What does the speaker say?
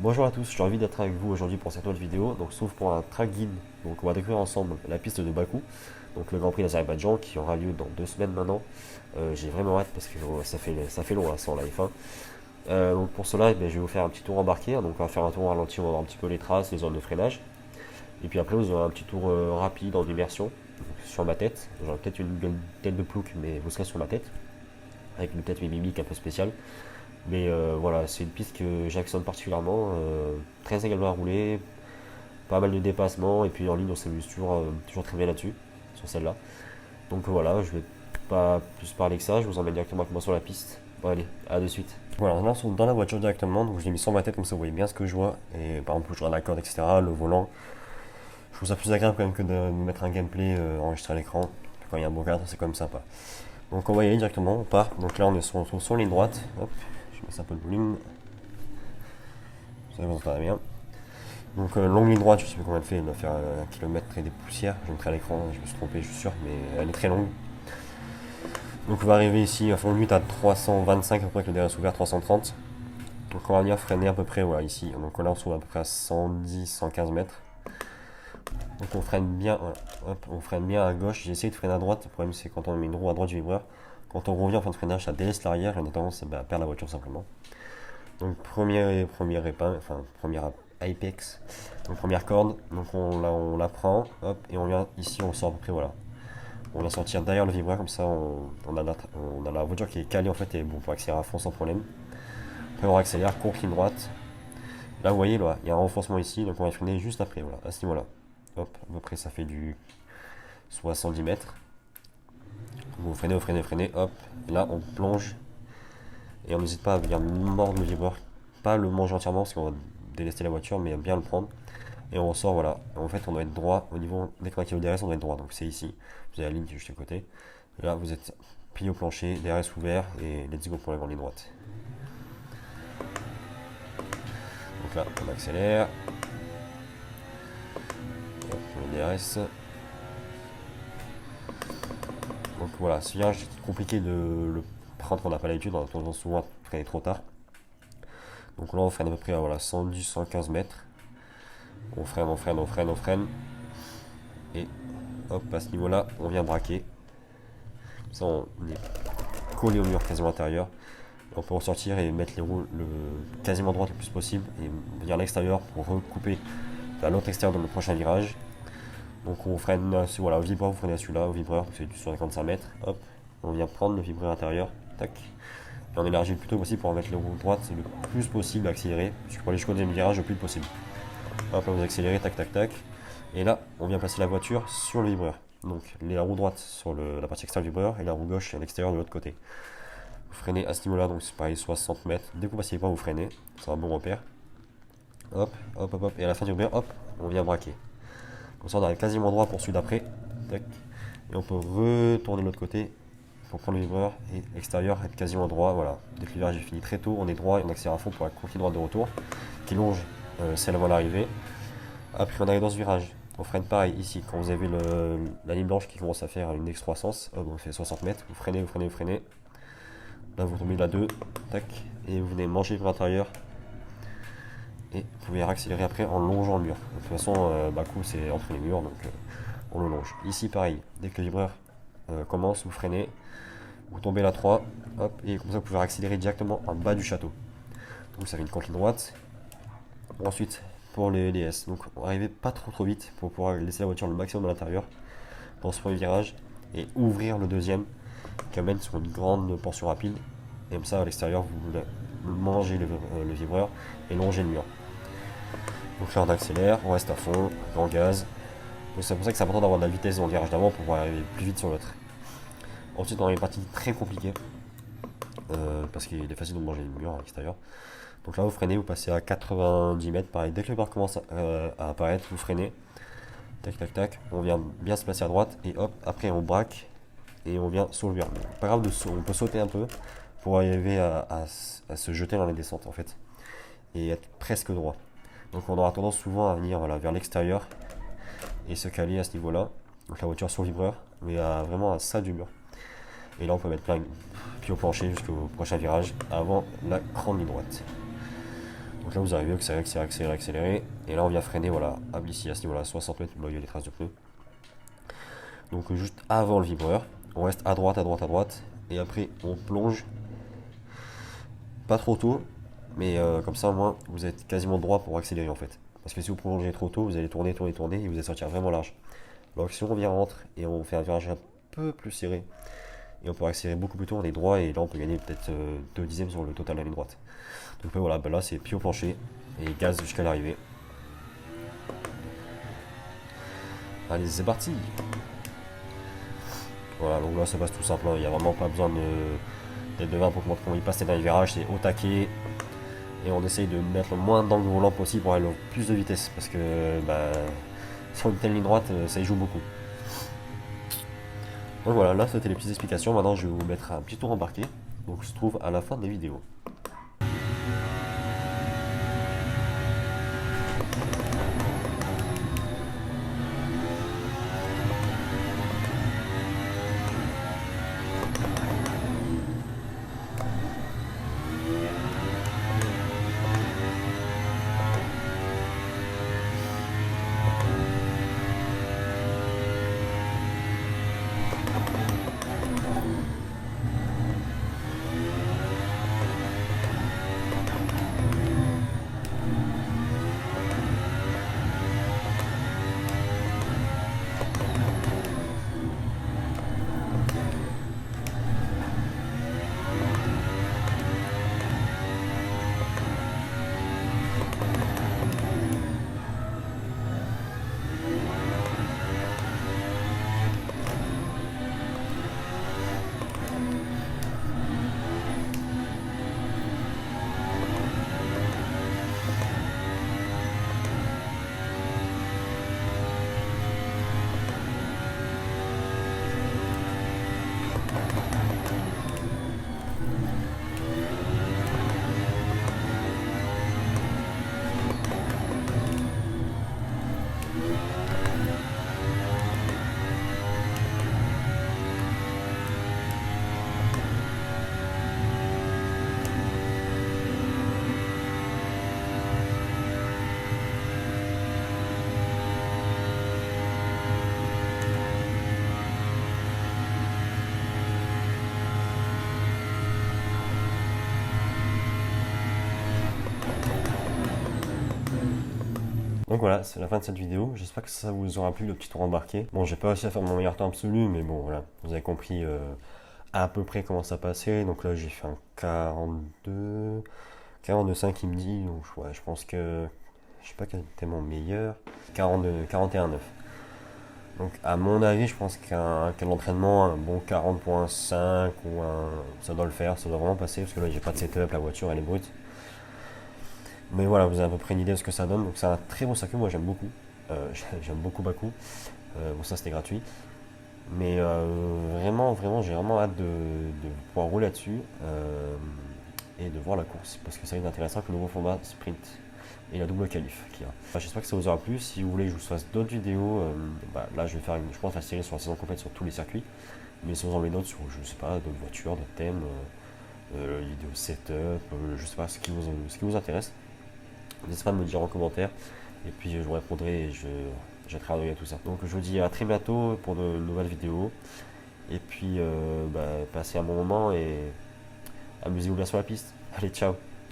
Bonjour à tous, j'ai envie d'être avec vous aujourd'hui pour cette autre vidéo, donc sauf pour un track guide. Donc on va découvrir ensemble la piste de Bakou, donc le Grand Prix d'Azerbaïdjan qui aura lieu dans 2 semaines maintenant. J'ai vraiment hâte parce que ça fait long là sans la F1. Donc pour cela, je vais vous faire un petit tour embarqué, hein. Donc on va faire un tour au ralenti, on va voir un petit peu les traces, les zones de freinage. Et puis après vous aurez un petit tour rapide en immersion sur ma tête. J'aurai peut-être une tête de plouc, mais vous serez sur ma tête, avec peut-être mes mimiques un peu spéciales. Mais voilà, c'est une piste que j'accentue particulièrement, très agréable à rouler, pas mal de dépassements, et puis en ligne on s'amuse toujours très bien là-dessus, sur celle-là. Donc voilà, je vais pas plus parler que ça, je vous emmène directement avec moi sur la piste. Bon allez, à de suite. Voilà, là on se dans la voiture directement, donc je l'ai mis sur ma tête comme ça vous voyez bien ce que je vois, et par exemple je regarde la corde, etc., le volant. Je trouve ça plus agréable quand même que de me mettre un gameplay enregistré à l'écran. Quand il y a un beau cadre, c'est quand même sympa. Donc on va y aller directement, on part. Donc là on se retrouve sur ligne droite. Hop, je mets un peu de volume. Ça va bien. Donc longue ligne droite, je sais plus combien elle fait, elle doit faire 1 km et des poussières. Je mettrai à l'écran, je me suis trompé, je suis sûr, mais elle est très longue. Donc on va arriver ici à fond de 8 à 325 à peu près que le DRS ouvert, 330. Donc on va venir freiner à peu près voilà, ici. Donc là on se trouve à peu près à 110, 115 mètres. Donc on freine bien, voilà. Hop, on freine bien à gauche. J'ai essayé de freiner à droite. Le problème c'est quand on met une roue à droite du vibreur, quand on revient en fin de freinage, ça délaisse l'arrière et on a tendance à perdre la voiture simplement. Donc première épingle, enfin première apex, donc première corde, donc on la prend, hop, et on vient ici, on sort à peu près, voilà. On vient sortir derrière le vibreur, comme ça on a la voiture qui est calée en fait, et bon, pour accélérer à fond sans problème. Après on accélère, contre ligne droite. Là vous voyez, là, il y a un renforcement ici, donc on va freiner juste après, voilà, à ce niveau-là. Hop, à peu près ça fait du 70 mètres. Vous freinez, hop, et là on plonge, et on n'hésite pas à venir mordre le vibreur, pas le manger entièrement parce qu'on va délester la voiture, mais bien le prendre. Et on ressort, voilà. En fait, on doit être droit au niveau, dès qu'on active le DRS, on doit être droit. Donc c'est ici, vous avez la ligne qui est juste à côté. Et là, vous êtes plié au plancher, DRS ouvert, et let's go pour la grande ligne droite. Donc là, on accélère. Hop, le DRS. Donc voilà, ce virage c'est compliqué de le prendre, on n'a pas l'habitude, on a tendance souvent à freiner trop tard. Donc là, on freine à peu près à voilà, 110, 115 mètres. On freine, on freine. Et hop, à ce niveau-là, on vient braquer. Comme ça, on est collé au mur quasiment intérieur. On peut ressortir et mettre les roues quasiment droite le plus possible et venir à l'extérieur pour recouper à l'autre extérieur dans le prochain virage. Donc on freine, voilà, au vibreur, vous freinez à celui-là, au vibreur, c'est du 55 mètres. Hop, on vient prendre le vibreur intérieur. Tac. Et on élargit le plus tôt possible pour mettre les roues droites le plus possible, accélérer. Parce que pour aller jusqu'au deuxième virage, le plus possible. Hop, là vous accélérez, tac, tac, tac. Et là, on vient placer la voiture sur le vibreur. Donc la roue droite sur la partie extérieure du vibreur et la roue gauche à l'extérieur de l'autre côté. Vous freinez à ce niveau-là, donc c'est pareil, 60 mètres. Dès que vous passez les pas, vous freinez. C'est un bon repère. Hop, hop, hop, hop. Et à la fin du vibreur, hop, on vient braquer. Comme ça, on arrive quasiment droit pour celui d'après. Tac. Et on peut retourner de l'autre côté pour prendre le vibreur et l'extérieur être quasiment droit. Voilà. Dès que le virage est fini très tôt, on est droit et on accélère à fond pour la courte ligne droite de retour qui longe celle avant l'arrivée. Après, on arrive dans ce virage. On freine pareil ici. Quand vous avez la ligne blanche qui commence à faire une excroissance, on fait 60 mètres. Vous freinez, vous freinez, vous freinez. Là, vous tombez là 2. Tac. Et vous venez manger pour l'intérieur. Et vous pouvez accélérer après en longeant le mur. De toute façon, Bakou c'est entre les murs, donc on le longe. Ici, pareil. Dès que le vibreur commence, vous freinez. Vous tombez là 3. Hop. Et comme ça, vous pouvez accélérer directement en bas du château. Donc, ça fait une courte ligne droite. Ensuite, pour les LS. Donc on arrivait pas trop vite pour pouvoir laisser la voiture le maximum à l'intérieur dans ce premier virage et ouvrir le deuxième qui amène sur une grande portion rapide. Et comme ça à l'extérieur vous mangez le vibreur et longez le mur. Donc là on accélère, on reste à fond, grand gaz. Donc c'est pour ça que c'est important d'avoir de la vitesse dans le virage d'avant pour pouvoir arriver plus vite sur l'autre. Ensuite on a une partie très compliquée parce qu'il est facile de manger le mur à l'extérieur. Donc là vous freinez, vous passez à 90 mètres, pareil, dès que le bar commence à apparaître, vous freinez, tac tac tac, on vient bien se placer à droite et hop, après on braque et on vient sur le mur. Pas grave, on peut sauter un peu pour arriver à se jeter dans les descentes en fait et être presque droit. Donc on aura tendance souvent à venir voilà, vers l'extérieur et se caler à ce niveau-là. Donc la voiture sur le vibreur, mais vraiment à ça du mur. Et là on peut mettre plein pied au plancher jusqu'au prochain virage avant la grande ligne droite. Donc là vous arrivez, accéléré. Et là on vient freiner, voilà, ici à ce niveau-là, 60 mètres, là il y a les traces de pneus. Donc juste avant le vibreur, on reste à droite, et après on plonge, pas trop tôt, mais comme ça au moins vous êtes quasiment droit pour accélérer en fait. Parce que si vous prolongez trop tôt, vous allez tourner, et vous allez sortir vraiment large. Donc si on revient rentre et on fait un virage un peu plus serré, et on peut accélérer beaucoup plus tôt, on est droit, et là on peut gagner peut-être 2 dixièmes sur le total de la ligne droite. Donc voilà, là c'est pied au plancher, et gaz jusqu'à l'arrivée. Allez, c'est parti. Voilà, donc là ça passe tout simple, il n'y a vraiment pas besoin d'être devant pour qu'on y passe les derniers virages, c'est au taquet. Et on essaye de mettre le moins d'angle volant possible pour aller le plus de vitesse, parce que sur une telle ligne droite, ça y joue beaucoup. Donc voilà, là c'était les petites explications. Maintenant je vais vous mettre un petit tour embarqué, donc se trouve à la fin de la vidéo. Donc voilà, c'est la fin de cette vidéo. J'espère que ça vous aura plu, le petit tour embarqué. Bon, j'ai pas réussi à faire mon meilleur temps absolu, mais bon, voilà, vous avez compris à peu près comment ça passait. Donc là, j'ai fait un 42,5 il me dit. Donc ouais, je pense que je sais pas quel était mon meilleur. 41,9. Donc à mon avis, je pense qu'un entraînement, un bon 40,5 ou ça doit le faire, ça doit vraiment passer, parce que là j'ai pas de setup, la voiture elle est brute. Mais voilà, vous avez à peu près une idée de ce que ça donne. Donc c'est un très bon circuit, moi j'aime beaucoup. J'aime beaucoup Bakou. Bon, ça c'était gratuit. Mais vraiment, j'ai vraiment hâte de pouvoir rouler là-dessus et de voir la course. Parce que ça va être intéressant que le nouveau format sprint et la double qualif qu'il y a. J'espère que ça vous aura plu. Si vous voulez que je vous fasse d'autres vidéos, là je vais faire je pense la série sur la saison complète sur tous les circuits. Mais si vous en voulez d'autres sur, je sais pas, d'autres voitures, d'autres thèmes, vidéo setup, je sais pas ce qui vous intéresse. N'hésitez pas à me le dire en commentaire, et puis je vous répondrai et je travaillerai à tout ça. Donc je vous dis à très bientôt pour de nouvelles vidéos, et puis passez un bon moment et amusez-vous bien sur la piste. Allez, ciao!